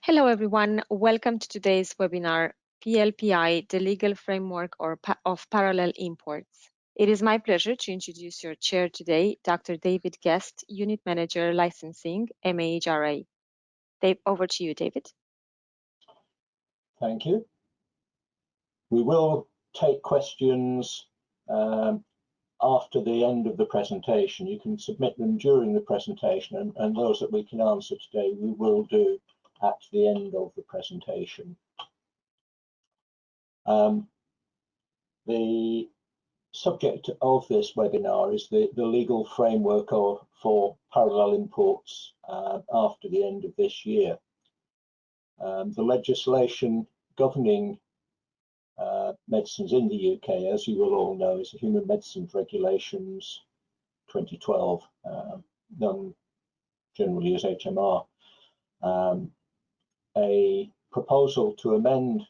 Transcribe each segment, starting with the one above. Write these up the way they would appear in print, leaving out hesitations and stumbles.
Hello, everyone. Welcome to today's webinar, PLPI, the legal framework of parallel imports. It is my pleasure to introduce your chair today, Dr. David Guest, Unit Manager Licensing, MHRA. Dave, over to you, David. Thank you. We will take questions after the end of the presentation. You can submit them during the presentation, and those that we can answer today, we will do at the end of the presentation. The subject of this webinar is the legal framework for parallel imports after the end of this year. The legislation governing medicines in the UK, as you will all know, is the Human Medicines Regulations 2012, known generally as HMR. A proposal to amend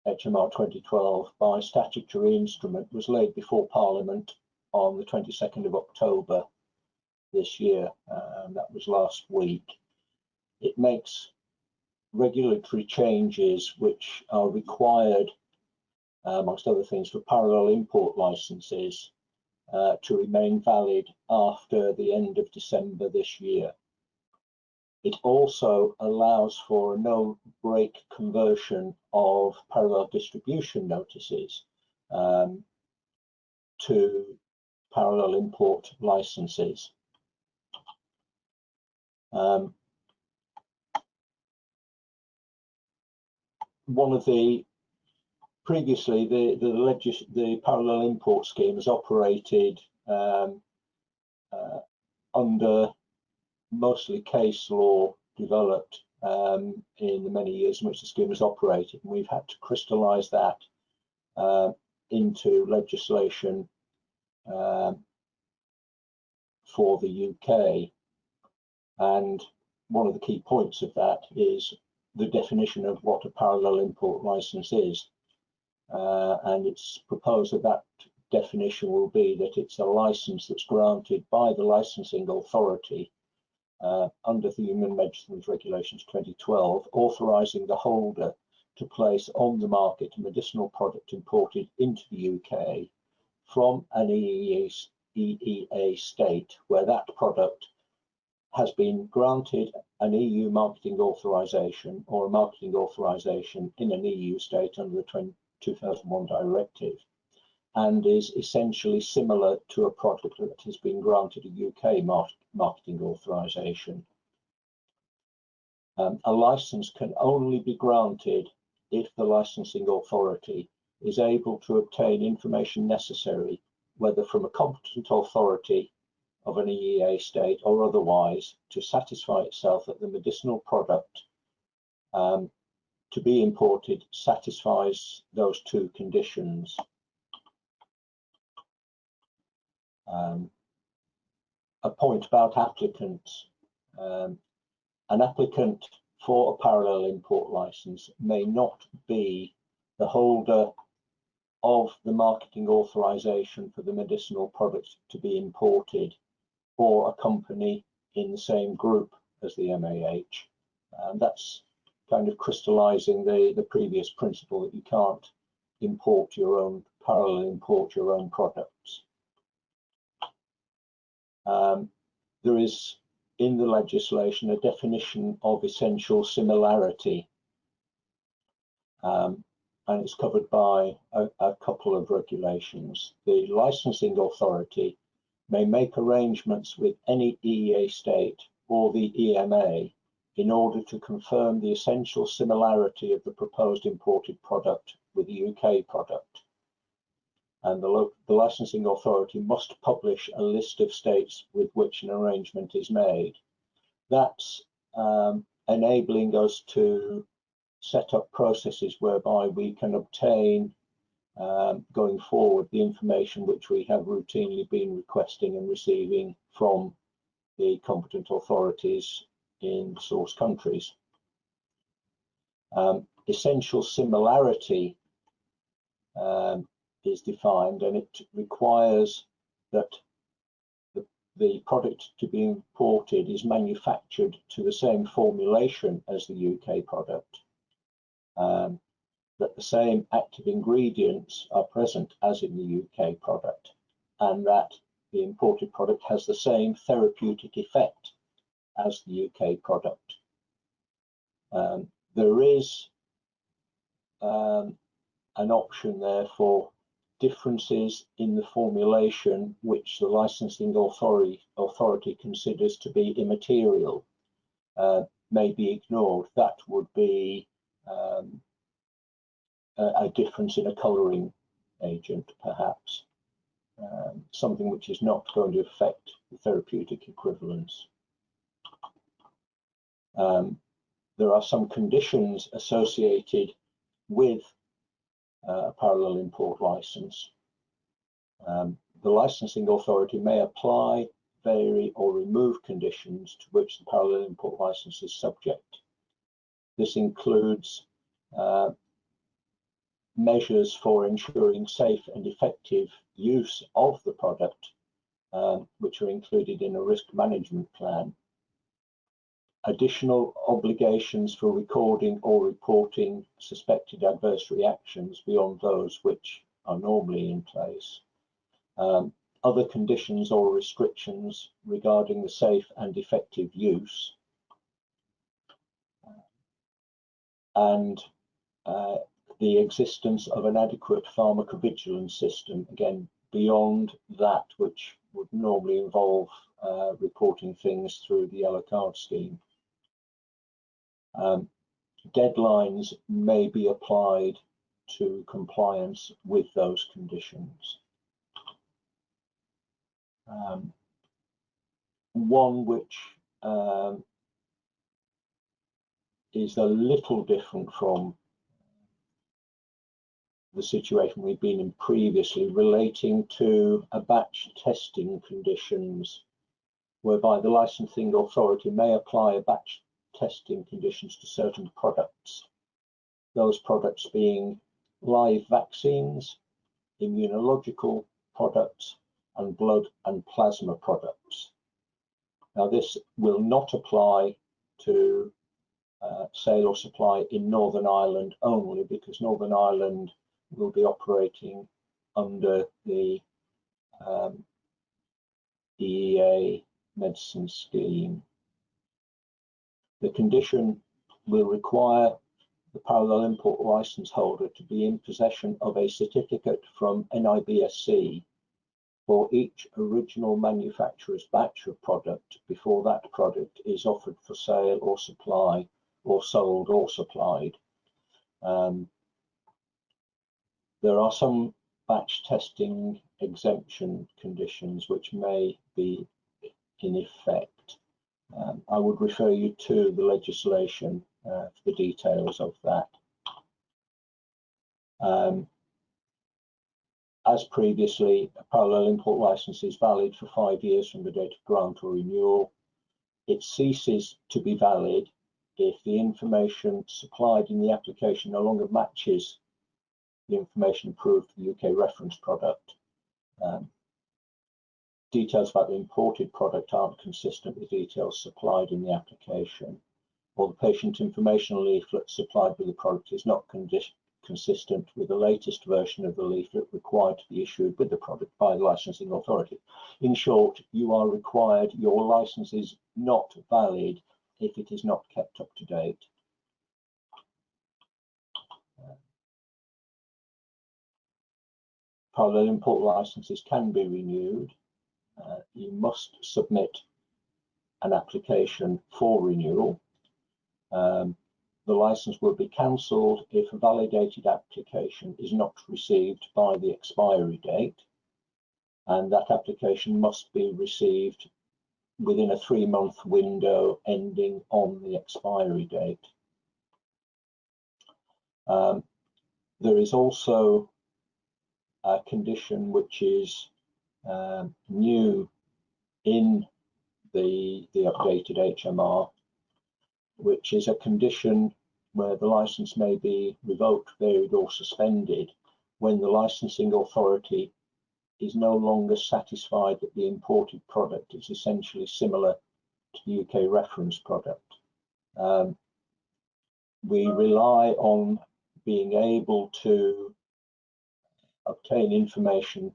HMR 2012 by statutory instrument was laid before Parliament on the 22nd of October this year. That was last week. It makes regulatory changes which are required, amongst other things, for parallel import licenses to remain valid after the end of December this year. It also allows for a no-break conversion of parallel distribution notices to parallel import licenses. Previously, the parallel import scheme has operated under mostly case law developed in the many years in which the scheme has operated, and we've had to crystallise that into legislation for the UK. And one of the key points of that is the definition of what a parallel import licence is. And it's proposed that that definition will be that it's a licence that's granted by the licensing authority under the Human Medicines Regulations 2012, authorising the holder to place on the market a medicinal product imported into the UK from an EEA state where that product has been granted an EU marketing authorisation or a marketing authorisation in an EU state under the 2001 directive, and is essentially similar to a product that has been granted a UK marketing authorisation. A licence can only be granted if the licensing authority is able to obtain information necessary, whether from a competent authority of an EEA state or otherwise, to satisfy itself that the medicinal product to be imported satisfies those two conditions. A point about applicants. An applicant for a parallel import license may not be the holder of the marketing authorization for the medicinal product to be imported, or a company in the same group as the MAH. That's kind of crystallizing the previous principle that you can't parallel import your own products. There is in the legislation a definition of essential similarity, and it's covered by a couple of regulations. The licensing authority may make arrangements with any EEA state or the EMA in order to confirm the essential similarity of the proposed imported product with the UK product. And the licensing authority must publish a list of states with which an arrangement is made. That's enabling us to set up processes whereby we can obtain, going forward, the information which we have routinely been requesting and receiving from the competent authorities in source countries. Essential similarity is defined, and it requires that the product to be imported is manufactured to the same formulation as the UK product, that the same active ingredients are present as in the UK product, and that the imported product has the same therapeutic effect as the UK product. There is an option there for differences in the formulation which the licensing authority considers to be immaterial, may be ignored. That would be a difference in a colouring agent, perhaps, something which is not going to affect the therapeutic equivalence. There are some conditions associated with a parallel import license. The licensing authority may apply, vary or remove conditions to which the parallel import license is subject. This includes measures for ensuring safe and effective use of the product, which are included in a risk management plan. Additional obligations for recording or reporting suspected adverse reactions beyond those which are normally in place. Other conditions or restrictions regarding the safe and effective use, and the existence of an adequate pharmacovigilance system, again, beyond that which would normally involve reporting things through the yellow card scheme. Deadlines may be applied to compliance with those conditions. One which is a little different from the situation we've been in previously, relating to a batch testing conditions, whereby the licensing authority may apply a batch testing conditions to certain products, those products being live vaccines, immunological products, and blood and plasma products. Now, this will not apply to sale or supply in Northern Ireland only, because Northern Ireland will be operating under the EEA medicine scheme. The condition will require the parallel import license holder to be in possession of a certificate from NIBSC for each original manufacturer's batch of product before that product is offered for sale or supply, or sold or supplied. There are some batch testing exemption conditions which may be in effect. I would refer you to the legislation for the details of that. As previously, a parallel import license is valid for 5 years from the date of grant or renewal. It ceases to be valid if the information supplied in the application no longer matches the information approved for the UK reference product. Details about the imported product aren't consistent with details supplied in the application, or the patient information leaflet supplied with the product is not consistent with the latest version of the leaflet required to be issued with the product by the licensing authority. In short, you are required, your license is not valid if it is not kept up to date. Parallel import licenses can be renewed. You must submit an application for renewal. The license will be cancelled if a validated application is not received by the expiry date, and that application must be received within a 3-month window ending on the expiry date. There is also a condition which is new in the updated HMR, which is a condition where the license may be revoked, varied or suspended when the licensing authority is no longer satisfied that the imported product is essentially similar to the UK reference product. We rely on being able to obtain information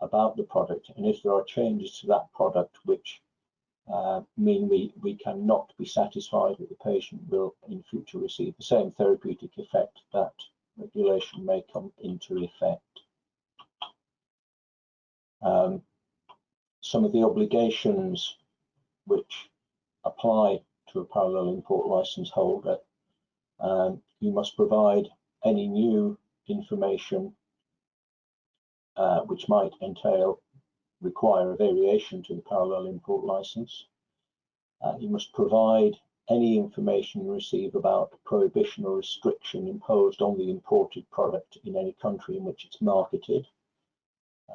about the product, and if there are changes to that product which mean we cannot be satisfied that the patient will in future receive the same therapeutic effect, that regulation may come into effect. Some of the obligations which apply to a parallel import license holder: you must provide any new information which might require a variation to the parallel import license. You must provide any information you receive about prohibition or restriction imposed on the imported product in any country in which it's marketed.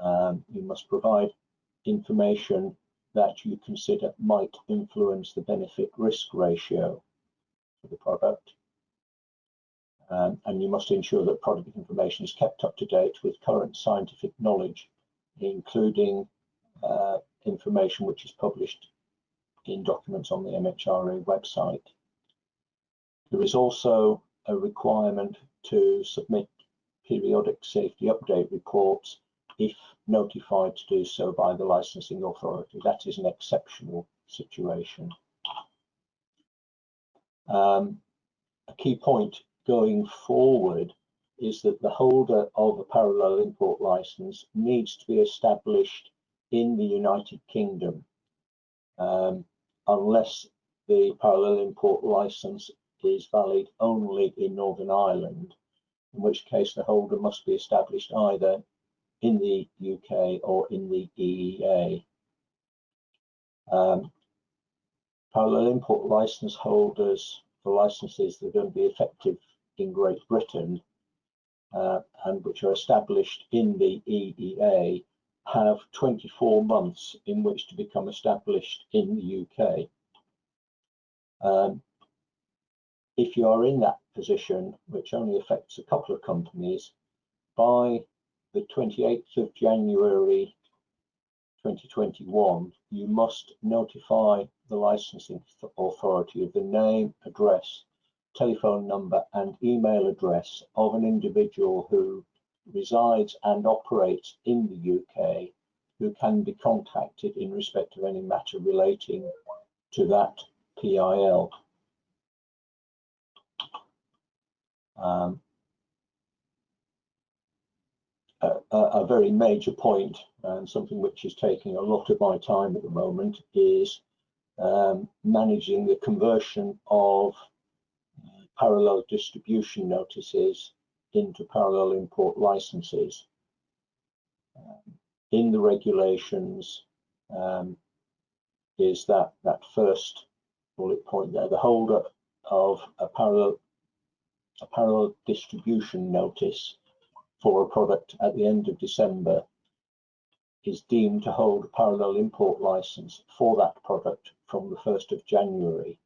You must provide information that you consider might influence the benefit-risk ratio for the product. And you must ensure that product information is kept up to date with current scientific knowledge, including information which is published in documents on the MHRA website. There is also a requirement to submit periodic safety update reports if notified to do so by the licensing authority. That is an exceptional situation. A key point going forward is that the holder of a parallel import license needs to be established in the United Kingdom, unless the parallel import license is valid only in Northern Ireland, in which case the holder must be established either in the UK or in the EEA. Parallel import license holders for licenses that are going to be effective in Great Britain and which are established in the EEA have 24 months in which to become established in the UK. If you are in that position, which only affects a couple of companies, by the 28th of January 2021, you must notify the licensing authority of the name, address, telephone number and email address of an individual who resides and operates in the UK, who can be contacted in respect of any matter relating to that PIL. A very major point, and something which is taking a lot of my time at the moment, is managing the conversion of parallel distribution notices into parallel import licenses. In the regulations is that first bullet point there: the holder of a parallel distribution notice for a product at the end of December is deemed to hold a parallel import license for that product from the 1st of January,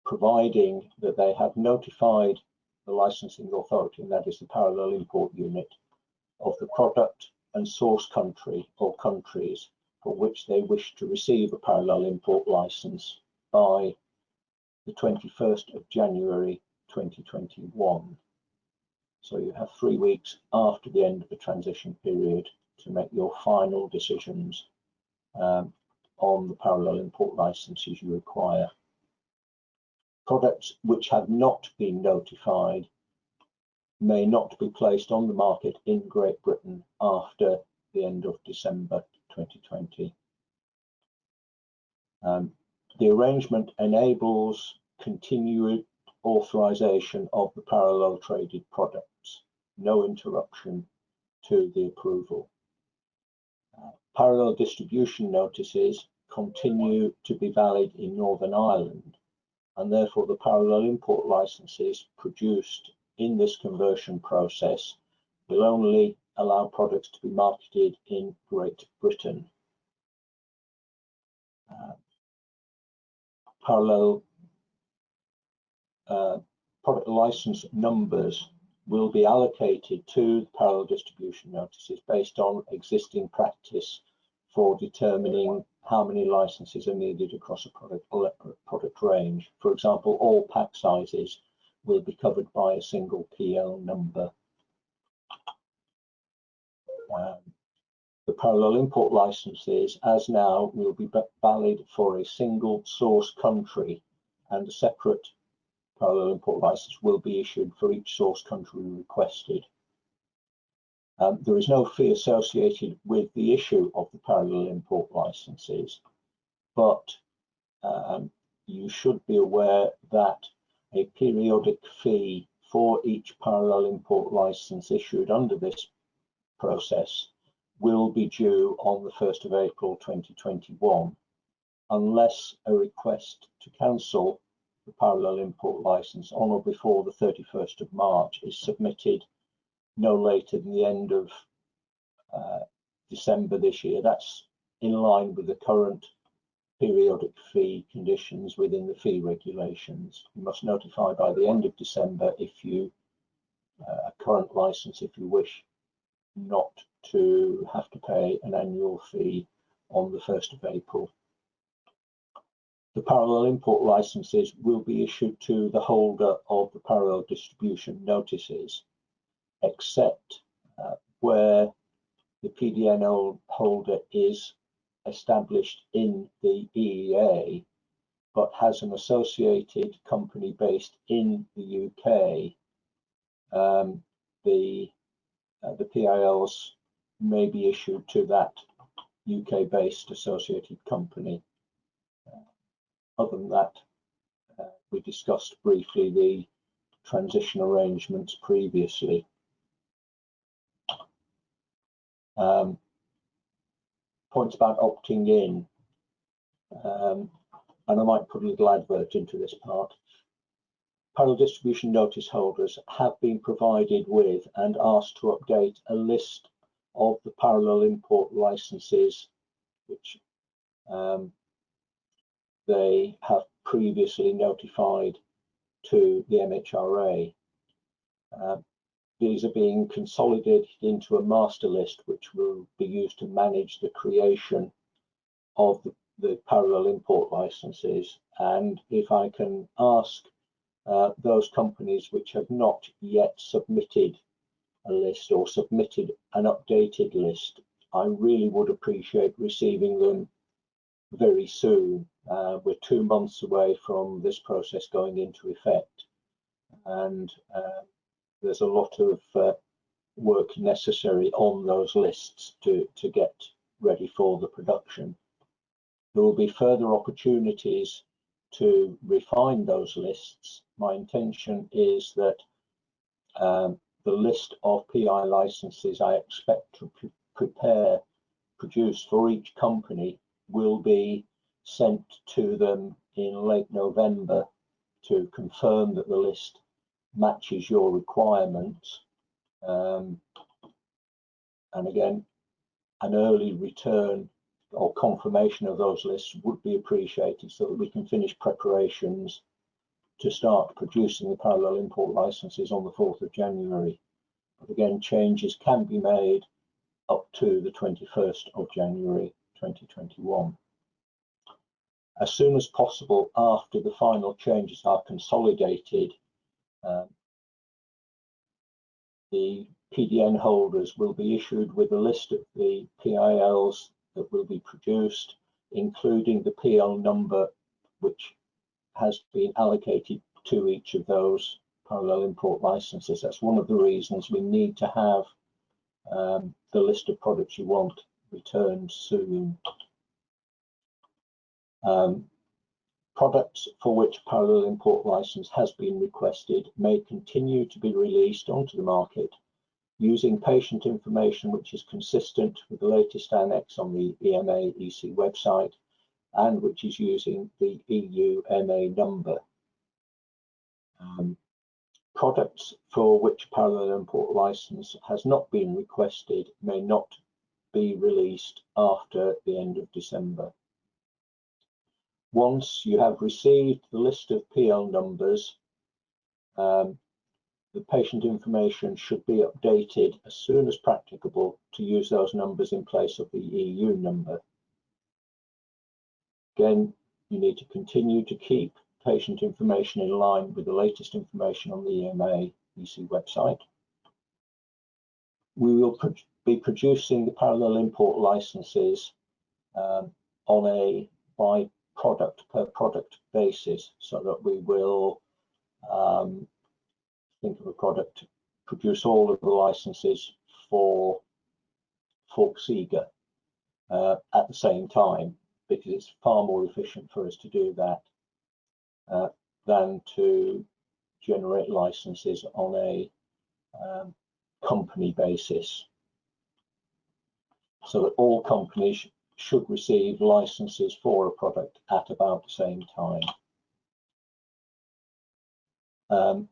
providing that they have notified the licensing authority, and that is the parallel import unit, of the product and source country or countries for which they wish to receive a parallel import license by the 21st of January 2021. So you have 3 weeks after the end of the transition period to make your final decisions on the parallel import licenses you require. Products which have not been notified may not be placed on the market in Great Britain after the end of December 2020. The arrangement enables continued authorization of the parallel traded products, no interruption to the approval. Parallel distribution notices continue to be valid in Northern Ireland, and therefore the parallel import licenses produced in this conversion process will only allow products to be marketed in Great Britain. Parallel product license numbers will be allocated to the parallel distribution notices based on existing practice for determining how many licenses are needed across a product range. For example, all pack sizes will be covered by a single PL number. The parallel import licenses, as now, will be valid for a single source country, and a separate parallel import license will be issued for each source country requested. There is no fee associated with the issue of the parallel import licenses, but you should be aware that a periodic fee for each parallel import license issued under this process will be due on the 1st of April 2021, unless a request to cancel the parallel import license on or before the 31st of March is submitted no later than the end of December this year. That's in line with the current periodic fee conditions within the fee regulations. You must notify by the end of December if you a current license if you wish not to have to pay an annual fee on the 1st of April. The parallel import licenses will be issued to the holder of the parallel distribution notices, except where the PDN holder is established in the EEA, but has an associated company based in the UK. The PILs may be issued to that UK-based associated company. Other than that, we discussed briefly the transition arrangements previously. Points about opting in, and I might put a little advert into this part. Parallel distribution notice holders have been provided with and asked to update a list of the parallel import licenses which they have previously notified to the MHRA. These are being consolidated into a master list which will be used to manage the creation of the parallel import licenses. And if I can ask those companies which have not yet submitted a list or submitted an updated list, I really would appreciate receiving them very soon. We're 2 months away from this process going into effect, and there's a lot of work necessary on those lists to get ready for the production. There will be further opportunities to refine those lists. My intention is that the list of PI licenses I expect to produce for each company will be sent to them in late November to confirm that the list matches your requirements. And again, an early return or confirmation of those lists would be appreciated so that we can finish preparations to start producing the parallel import licenses on the 4th of January. But again, changes can be made up to the 21st of January 2021. As soon as possible after the final changes are consolidated, the PDN holders will be issued with a list of the PILs that will be produced, including the PL number which has been allocated to each of those parallel import licenses. That's one of the reasons we need to have the list of products you want returned soon. Products for which parallel import license has been requested may continue to be released onto the market using patient information which is consistent with the latest annex on the EMA EC website and which is using the EU MA number. Products for which parallel import license has not been requested may not be released after the end of December. Once you have received the list of PL numbers, the patient information should be updated as soon as practicable to use those numbers in place of the EU number. Again, you need to continue to keep patient information in line with the latest information on the EMA EC website. We will be producing the parallel import licenses on a by product per product basis, so that we will think of a product, produce all of the licenses for Forxiga at the same time, because it's far more efficient for us to do that than to generate licenses on a company basis, so that all companies should receive licenses for a product at about the same time.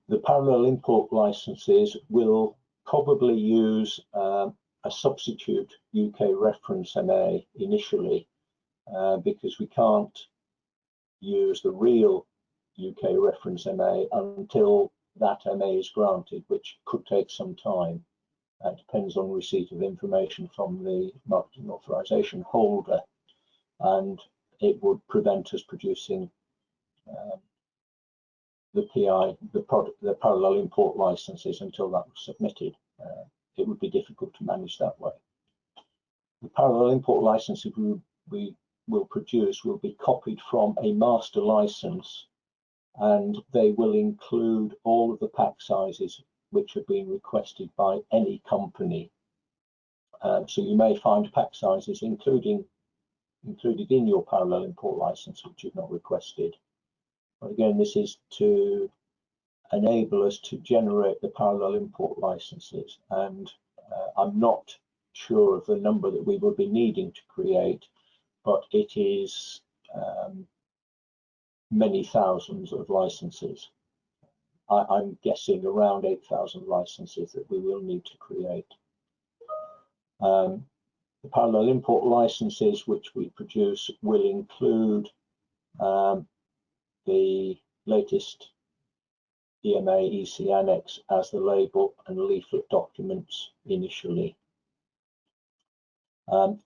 The parallel import licenses will probably use a substitute UK reference MA initially, because we can't use the real UK reference MA until that MA is granted, which could take some time. It depends on receipt of information from the marketing authorization holder, and it would prevent us producing the parallel import licenses until that was submitted. It would be difficult to manage that way. The parallel import licenses we will produce will be copied from a master license, and they will include all of the pack sizes which have been requested by any company. So you may find pack sizes included in your parallel import license which you've not requested. But again, this is to enable us to generate the parallel import licenses, and I'm not sure of the number that we will be needing to create, but it is many thousands of licenses. I'm guessing around 8,000 licenses that we will need to create. The parallel import licenses which we produce will include the latest EMA EC Annex as the label and leaflet documents initially.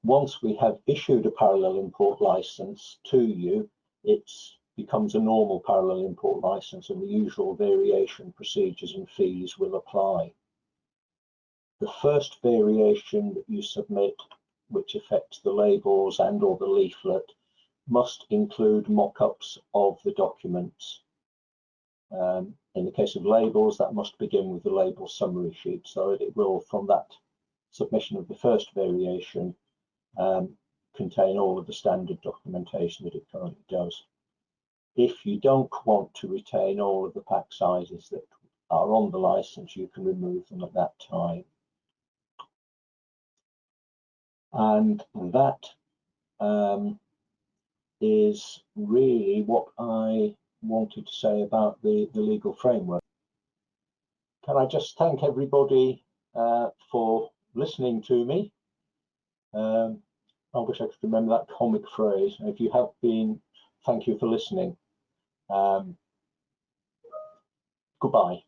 Once we have issued a parallel import license to you, it becomes a normal parallel import license, and the usual variation procedures and fees will apply. The first variation that you submit, which affects the labels and or the leaflet, must include mock-ups of the documents. In the case of labels, that must begin with the label summary sheet, so that it will, from that submission of the first variation, contain all of the standard documentation that it currently does. If you don't want to retain all of the pack sizes that are on the license, you can remove them at that time. And that is really what I wanted to say about the legal framework. Can I just thank everybody for listening to me? I wish I could remember that comic phrase. If you have been, thank you for listening. Goodbye.